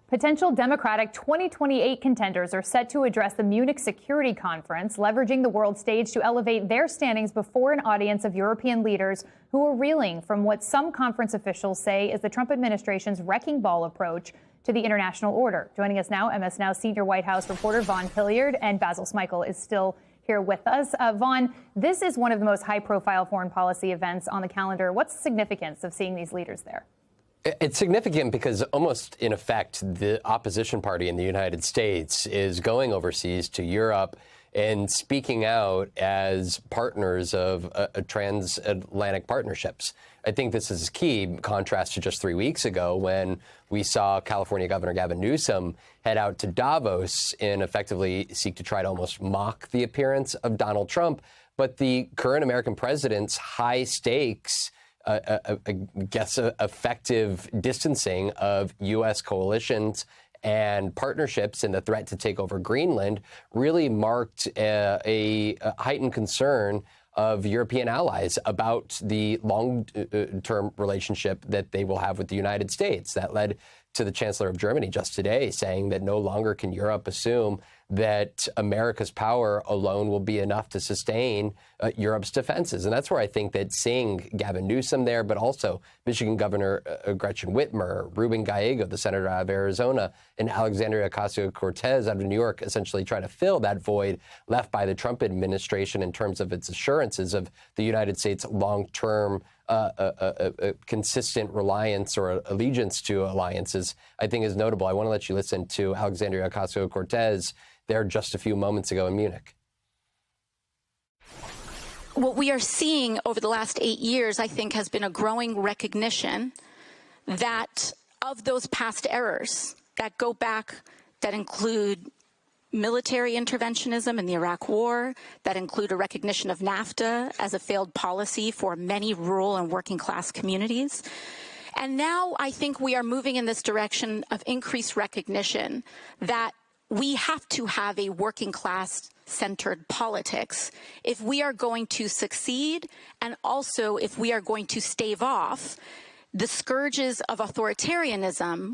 Potential Democratic 2028 contenders are set to address the Munich Security Conference, leveraging the world stage to elevate their standings before an audience of European leaders who are reeling from what some conference officials say is the Trump administration's wrecking ball approach to the international order. Joining us now, MS Now senior White House reporter Vaughn Hilliard, and Basil Smykel is still here with us. Vaughn, this is one of the most high-profile foreign policy events on the calendar. What's the significance of seeing these leaders there? It's significant because almost in effect, the opposition party in the United States is going overseas to Europe and speaking out as partners of transatlantic partnerships. I think this is key, in contrast to just 3 weeks ago when we saw California Governor Gavin Newsom head out to Davos and effectively seek to try to almost mock the appearance of Donald Trump. But the current American president's high stakes effective distancing of U.S. coalitions and partnerships and the threat to take over Greenland really marked a heightened concern of European allies about the long-term relationship that they will have with the United States. That led to the Chancellor of Germany just today saying that no longer can Europe assume that America's power alone will be enough to sustain Europe's defenses. And that's where I think that seeing Gavin Newsom there, but also Michigan Governor Gretchen Whitmer, Ruben Gallego, the senator out of Arizona, and Alexandria Ocasio-Cortez out of New York, essentially try to fill that void left by the Trump administration in terms of its assurances of the United States' long-term consistent reliance or allegiance to alliances, I think is notable. I want to let you listen to Alexandria Ocasio-Cortez there just a few moments ago in Munich. What we are seeing over the last 8 years, I think, has been a growing recognition that of those past errors that go back, that include military interventionism in the Iraq War, that include a recognition of NAFTA as a failed policy for many rural and working class communities. And now I think we are moving in this direction of increased recognition that we have to have a working class centered politics if we are going to succeed, and also if we are going to stave off the scourges of authoritarianism.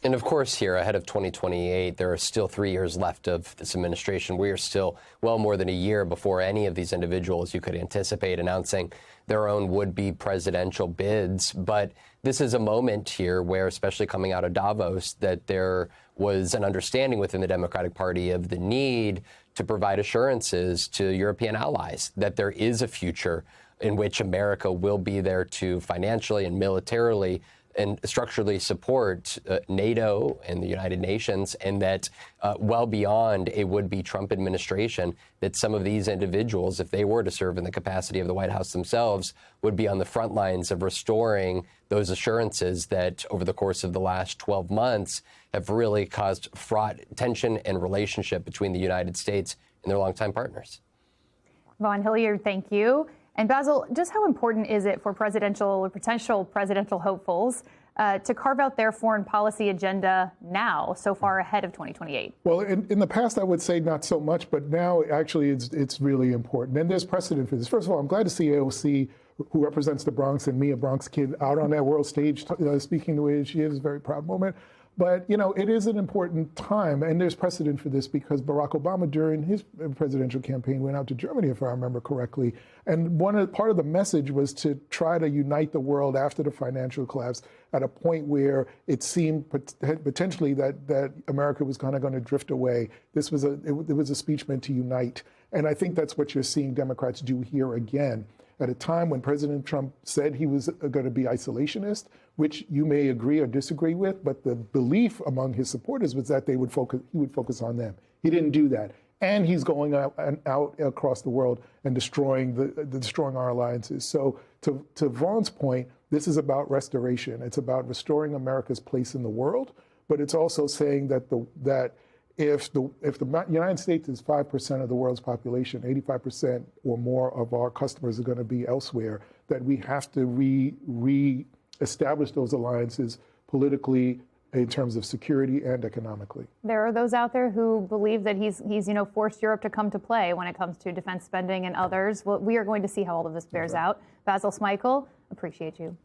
And of course, here ahead of 2028, there are still 3 years left of this administration. We are still well more than a year before any of these individuals you could anticipate announcing their own would-be presidential bids. But this is a moment here where, especially coming out of Davos, that there was an understanding within the Democratic Party of the need to provide assurances to European allies that there is a future in which America will be there to financially and militarily and structurally support NATO and the United Nations, and that well beyond a would-be Trump administration, that some of these individuals, if they were to serve in the capacity of the White House themselves, would be on the front lines of restoring those assurances that over the course of the last 12 months have really caused fraught tension and relationship between the United States and their longtime partners. Vaughn Hilliard, thank you. And Basil, just how important is it for presidential or potential presidential hopefuls to carve out their foreign policy agenda now, so far ahead of 2028? Well, in the past, I would say not so much, but now actually it's really important. And there's precedent for this. First of all, I'm glad to see AOC, who represents the Bronx, and me, a Bronx kid, out on that world stage speaking the way she is. A very proud moment. But, you know, it is an important time, and there's precedent for this because Barack Obama, during his presidential campaign, went out to Germany, if I remember correctly. And part of the message was to try to unite the world after the financial collapse at a point where it seemed potentially that America was kind of going to drift away. It was a speech meant to unite. And I think that's what you're seeing Democrats do here again. At a time when President Trump said he was going to be isolationist, which you may agree or disagree with, but the belief among his supporters was that he would focus on them. He didn't do that. And he's going out across the world and destroying our alliances. So to Vaughn's point, this is about restoration. It's about restoring America's place in the world, but it's also saying that if the United States is 5% of the world's population, 85% or more of our customers are going to be elsewhere, that we have to re-establish those alliances politically, in terms of security and economically. There are those out there who believe that he's forced Europe to come to play when it comes to defense spending and others. Well, we are going to see how all of this bears out. Basil Smykel, appreciate you.